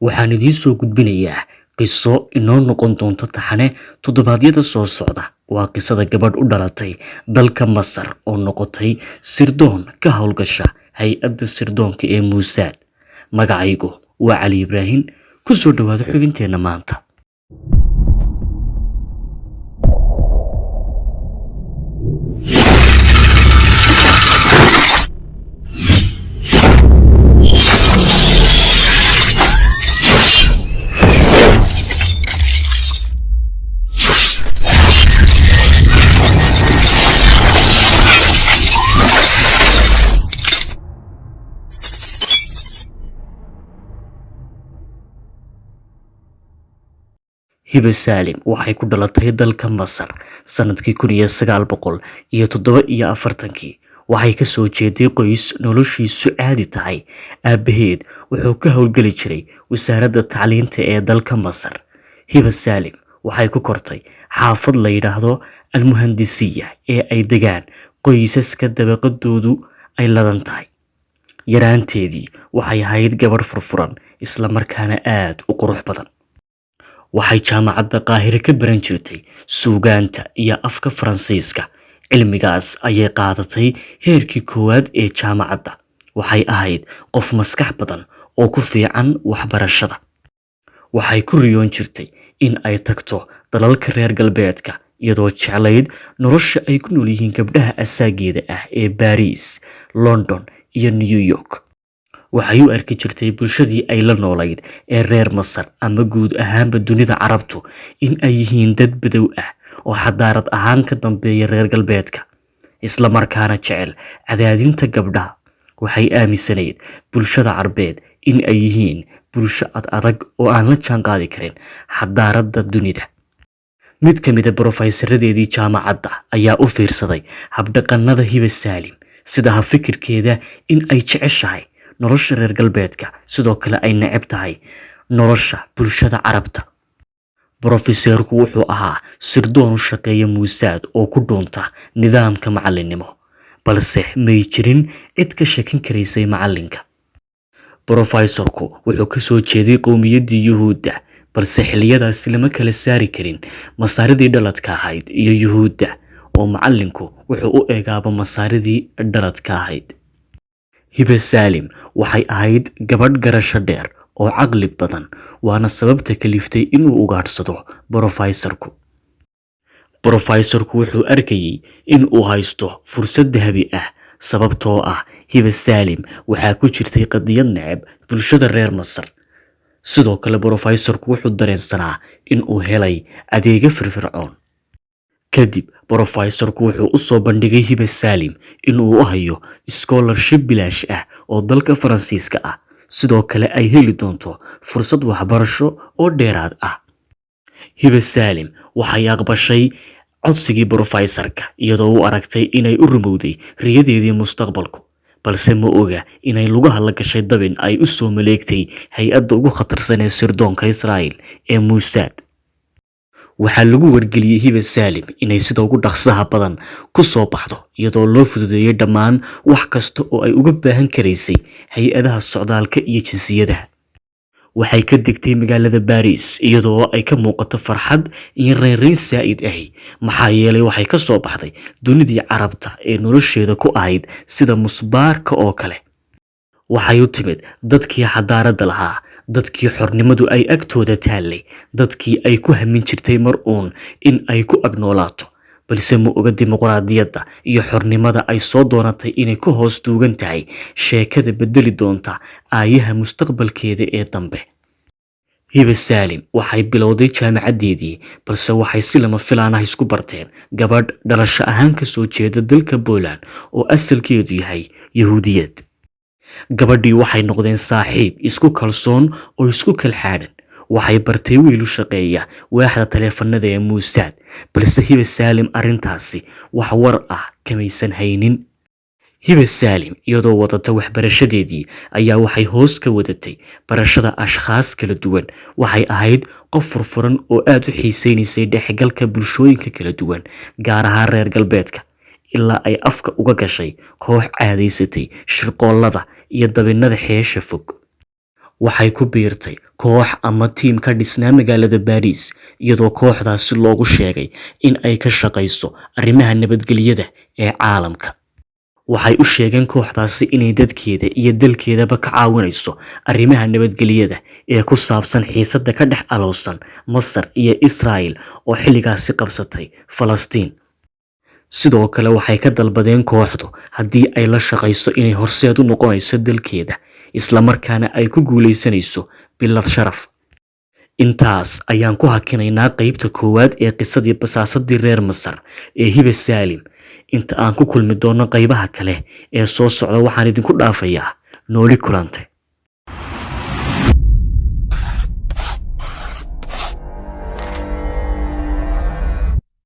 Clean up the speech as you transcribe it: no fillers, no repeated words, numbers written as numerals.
waxaan idiin soo gudbinayaa qiso inoo noqon doonto taxane toddobaadyada soo socda. Waa qisada gabadh u dhalatay dalka Masar oo noqotay sirdoon ka howlgasha hay-adda sirdoonka ee Mossad. Magacaygu waa Cali Ibraahin. Ku soo dhawaada xubinteena maanta. Hiba Saalim waxay ku dhalatay dalka Masar sanadkii 1947. Waxay ka soo jeeday qoys noloshiisu caadi tahay. Aabaheed wuxuu ka howlgali jiray wasaaradda tacliinta ee dalka Masar. Hiba Saalim waxay ku kortay xaafad la yiraahdo Al-Muhandisiya ee ay degaan qoysaska dabaqadoodu ay ladan tahay. Yaraanteedii waxay ahayd gabadh furfuran isla markaana aad u qurux badan. Waxay jaamacadda Qaahire ka baran jirtay suugaanta iyo afka Faransiiska. Cilmigaas ayay qaadatay heerkii koowaad ee jaamacadda. Waxay ahayd qof maskax badan oo ku fiican waxbarashada. Waxay ku riyoon jirtay in ay tagto dalalka reer galbeedka iyadoo jeclayd nolosha ay ku nool yihiin gabdhaha asaageeda ah ee Paris, London iyo New York. Waxay u arki jirtay bulshadii ay la noolayd ee reer Masar ama guud ahaanba dunida Carabtu in ay yihiin dad badow ah oo xadaarad ahaan ka dambeeya reer galbeedka, isla markaana jecel cadaadinta gabdhaha. Waxay aaminsanayd bulshada Carbeed in ay yihiin bulsho adag oo aan la jaan qaadi karin xadaaradda dunida. Mid ka mid ah professoradeedii jaamacadda ayaa u fiirsaday habdhaqanada Hiba Saalim, sida fikirkeeda in ay jeceshahay nolosha reer galbeedka sidoo kale ay neceb tahay nolosha bulshada Carabta. Professorku wuxuu ahaa sirdoon u shaqeeya Mossad oo ku dhuunta nidaamka macalinimo, balse may jirin cid ka shakin karaysay macalinka. Professorku wuxuu ka soo jeeday qowmiyaddii Yuhuudda, balse xilliyadaasi lama kala saari karin masaaridii dhaladka ahayd iyo Yuhuudda, oo macalinku wuxuu u eegaaba masaaridii dhaladka ahayd. Hiba Saalim waxay ahayd gabadh garasho dheer oo caqli badan, waana sababta kaliftay inuu ugaadhsado professorku. Professorku wuxuu arkayay in uu haysto fursad dahabi ah, sababtoo ah Hiba Saalim waxaa ku jirtay qadiyad neceb bulshada reer Masar. Sidoo kale professorku wuxuu dareensanaa in uu helay adeega firfircoon. Kadib professorku wuxuu u soo bandhigay Hiba Saalim in uu u hayo scholarship bilaash ah oo dalka Faransiiska ah, sidoo kale ay heli doonto fursad waxbarasho oo dheeraad ah. Hiba Saalim waxay aqbashay codsigii professorka iyadoo u aragtay inay u rumowday riyadeedii mustaqbalku, balse ma oga inay lugaha la gashay dabin ay u soo maleegtay hay-adda ugu khatarsan ee sirdoonka Israel ee Mossad. Waxaa lagu wargeliyay Hiba Saalim inay sida ugu dhaqsaha badan ku soo baxdo iyadoo loo fududeeyay dhammaan wax kasta oo ay uga baahan karaysay hay-adaha socdaalka iyo jinsiyadaha. Waxay ka degtay magaalada Paris iyadoo ay ka muuqato farxad iyo reereyn saa'id ah, maxaa yeelay waxay ka soo baxday dunidii Carabta ee nolosheeda ku ahayd sida musbaarka oo kale. Waxay u timid dadkii xadaaradda lahaa, dadkii xornimadu ay agtooda taallay, dadkii ay ku hamin jirtay mar uun in ay ku agnoolaato, balse ma oga dimuqraadiyadda iyo xornimada ay soo doonatay inay ku hoos duugan tahay sheekada bedeli doonta aayaha mustaqbalkeeda ee dambe. Hiba Saalim waxay bilowday jaamacaddeedii, balse waxay si lama filaan ah isku barteen gabadh dhalasho ahaan ka soo jeeda dalka Poland oo asalkeedu yahay Yahuudiyad. Gabadhii waxay noqdeen saaxiib isku kalsoon oo isku kalxaadan. Waxay bartay wiil u shaqeeya waaxda taleefanada ee Mossad, balse Hiba Saalim arrintaasi wax war ah kamaysan haynin. Hiba Saalim iyadoo wadata waxbarashadeedii ayaa waxay hoos ka wadatay barashada ashkhaas kala duwan. Waxay ahayd qof furfuran oo aad u xiiseynaysay dhexgalka bulshooyinka kala duwan, gaar ahaan reer galbeedka, ilaa ay afka uga gashay koox caadaysatay shirqoollada iyo dabinnada xeesha fog. waxay ku biirtay koox ama tiim ka dhisnaa magaalada Paris, iyadoo kooxdaasi loogu sheegay in ay ka shaqayso arrimaha nabadgelyada ee caalamka. Waxay u sheegeen kooxdaasi inay dadkeeda iyo dalkeedaba ka caawinayso arrimaha nabadgelyada ee ku saabsan xiisadda ka dhex alowsan Masar iyo Israa'iil oo xilligaasi qabsatay Falastiin. Sidoo kale waxay ka dalbadeen kooxdu haddii ay la shaqayso inay horseed u noqonayso dalkeeda, isla markaana ay ku guuleysanayso bilad sharaf. Intaas ayaan ku hakinaynaa qaybta koowaad ee qisadii basaasadii reer Masar ee Hiba Saalim. Inta aan ku kulmi doono qaybaha kale ee soo socda waxaan idinku dhaafayaa nooli kulante.